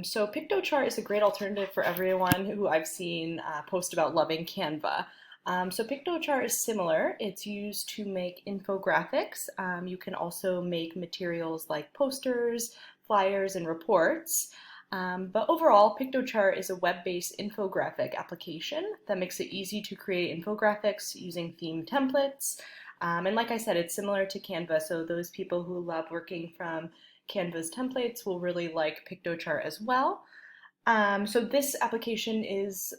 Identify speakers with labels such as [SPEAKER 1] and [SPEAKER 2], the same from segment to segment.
[SPEAKER 1] So Piktochart is a great alternative for everyone who I've seen post about loving Canva. So Piktochart is similar. It's used to make infographics. You can also make materials like posters, flyers, and reports. But overall, Piktochart is a web-based infographic application that makes it easy to create infographics using theme templates. And like I said, it's similar to Canva, so those people who love working from Canva's templates will really like Piktochart as well. So this application is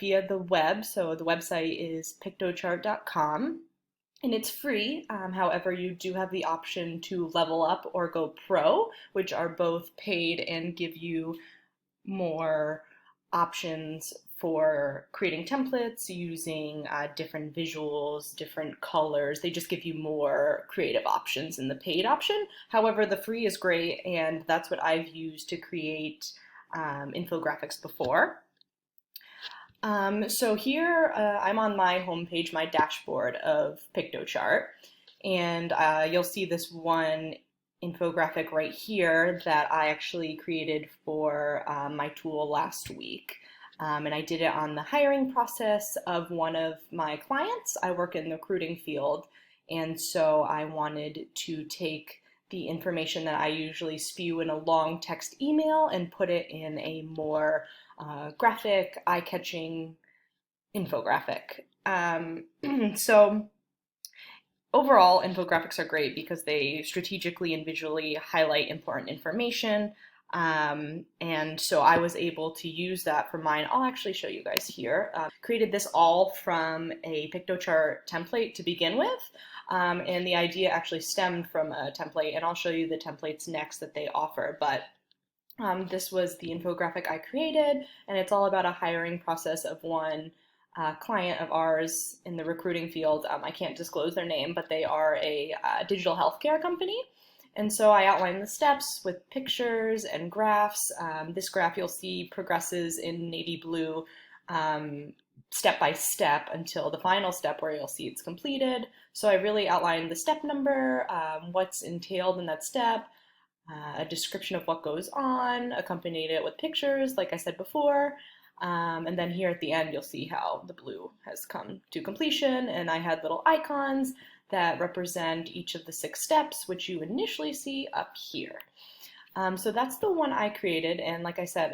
[SPEAKER 1] via the web, so the website is piktochart.com, and it's free. However, you do have the option to level up or go pro, which are both paid and give you more options for creating templates using different visuals, different colors. They just give you more creative options in the paid option. However, the free is great, and that's what I've used to create infographics before. So here I'm on my homepage, my dashboard of Piktochart, and you'll see this one infographic right here that I actually created for my tool last week. And I did it on the hiring process of one of my clients. I work in the recruiting field, and so I wanted to take the information that I usually spew in a long text email and put it in a more graphic, eye-catching infographic. So overall, infographics are great because they strategically and visually highlight important information. And so I was able to use that for mine. I'll actually show you guys here. Created this all from a Piktochart template to begin with. And the idea actually stemmed from a template, and I'll show you the templates next that they offer. But this was the infographic I created, and it's all about a hiring process of one client of ours in the recruiting field. I can't disclose their name, but they are a digital healthcare company. And so I outlined the steps with pictures and graphs. This graph you'll see progresses in navy blue step by step until the final step where you'll see it's completed. So I really outlined the step number, what's entailed in that step, a description of what goes on, accompanied it with pictures, like I said before. And then here at the end, you'll see how the blue has come to completion, and I had little icons that represent each of the 6 steps, which you initially see up here. So that's the one I created, and like I said,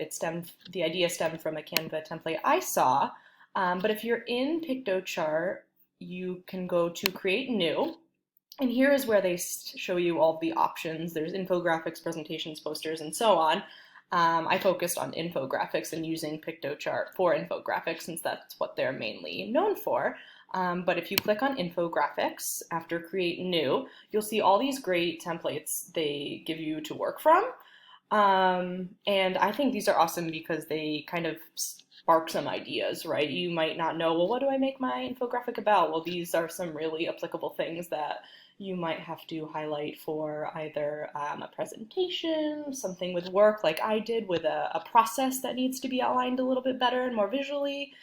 [SPEAKER 1] the idea stemmed from a Canva template I saw. But if you're in Piktochart, you can go to Create New, and here is where they show you all the options. There's infographics, presentations, posters, and so on. I focused on infographics and using Piktochart for infographics since that's what they're mainly known for. But if you click on infographics after create new, you'll see all these great templates they give you to work from. And I think these are awesome because they kind of spark some ideas, right? You might not know, well, what do I make my infographic about? Well, these are some really applicable things that you might have to highlight for either a presentation, something with work like I did with a process that needs to be outlined a little bit better and more visually,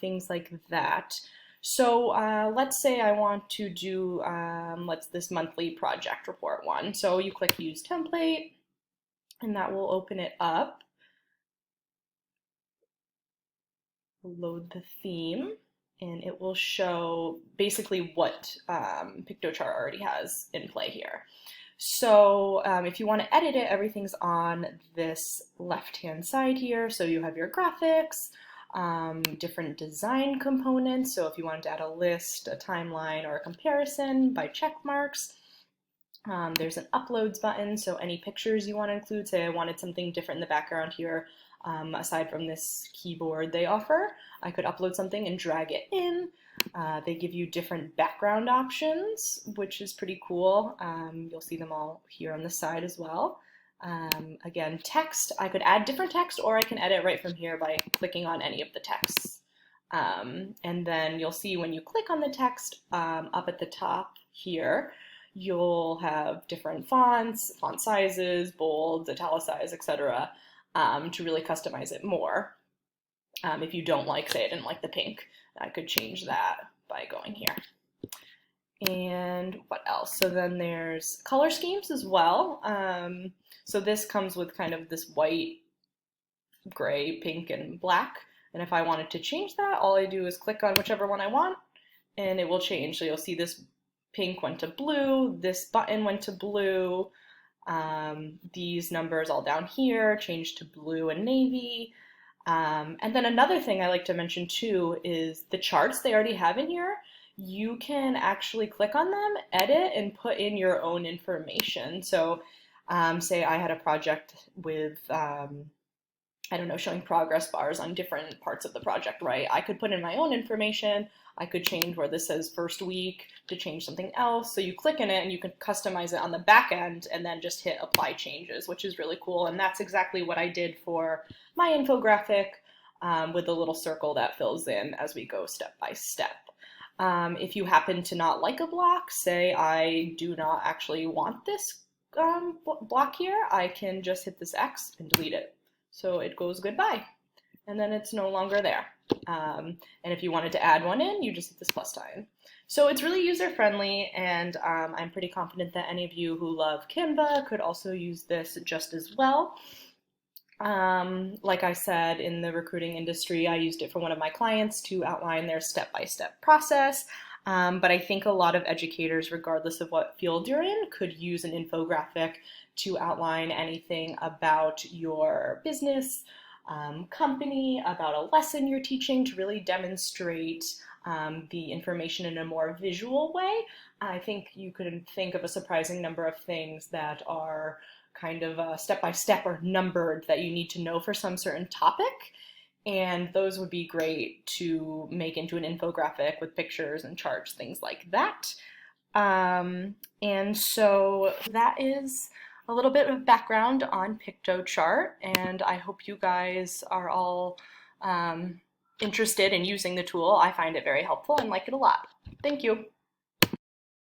[SPEAKER 1] things like that. So let's say I want to do this monthly project report one. So you click Use Template, and that will open it up. Load the theme, and it will show basically what Piktochart already has in play here. So if you want to edit it, everything's on this left-hand side here. So you have your graphics, different design components. So if you wanted to add a list, a timeline, or a comparison by check marks, there's an uploads button. So any pictures you want to include, say I wanted something different in the background here, aside from this keyboard they offer, I could upload something and drag it in. They give you different background options, which is pretty cool. You'll see them all here on the side as well. Again, text, I could add different text, or I can edit right from here by clicking on any of the texts. And then you'll see when you click on the text up at the top here, you'll have different fonts, font sizes, bold, italicized, etc. To really customize it more. If you don't like, say I didn't like the pink, I could change that by going here. And what else? So then there's color schemes as well. So this comes with kind of this white gray, pink, and black. And if I wanted to change that, all I do is click on whichever one I want and it will change. So you'll see this pink went to blue, this button went to blue, these numbers all down here changed to blue and navy. And then another thing I like to mention too is the charts they already have in here. You can actually click on them, edit, and put in your own information. So say I had a project with I don't know, showing progress bars on different parts of the project, right? I could put in my own information. I could change where this says first week to change something else. So you click in it and you can customize it on the back end and then just hit apply changes, which is really cool. And that's exactly what I did for my infographic with a little circle that fills in as we go step by step. If you happen to not like a block, say I do not actually want this block here, I can just hit this X and delete it. So it goes goodbye, and then it's no longer there. And if you wanted to add one in, you just hit this plus sign. So it's really user-friendly, and I'm pretty confident that any of you who love Canva could also use this just as well. Like I said, in the recruiting industry, I used it for one of my clients to outline their step-by-step process. But I think a lot of educators, regardless of what field you're in, could use an infographic to outline anything about your business, company, about a lesson you're teaching to really demonstrate the information in a more visual way. I think you could think of a surprising number of things that are kind of step-by-step or numbered that you need to know for some certain topic. And those would be great to make into an infographic with pictures and charts, things like that. And so that is a little bit of background on Piktochart, and I hope you guys are all interested in using the tool. I find it very helpful and like it a lot. Thank you.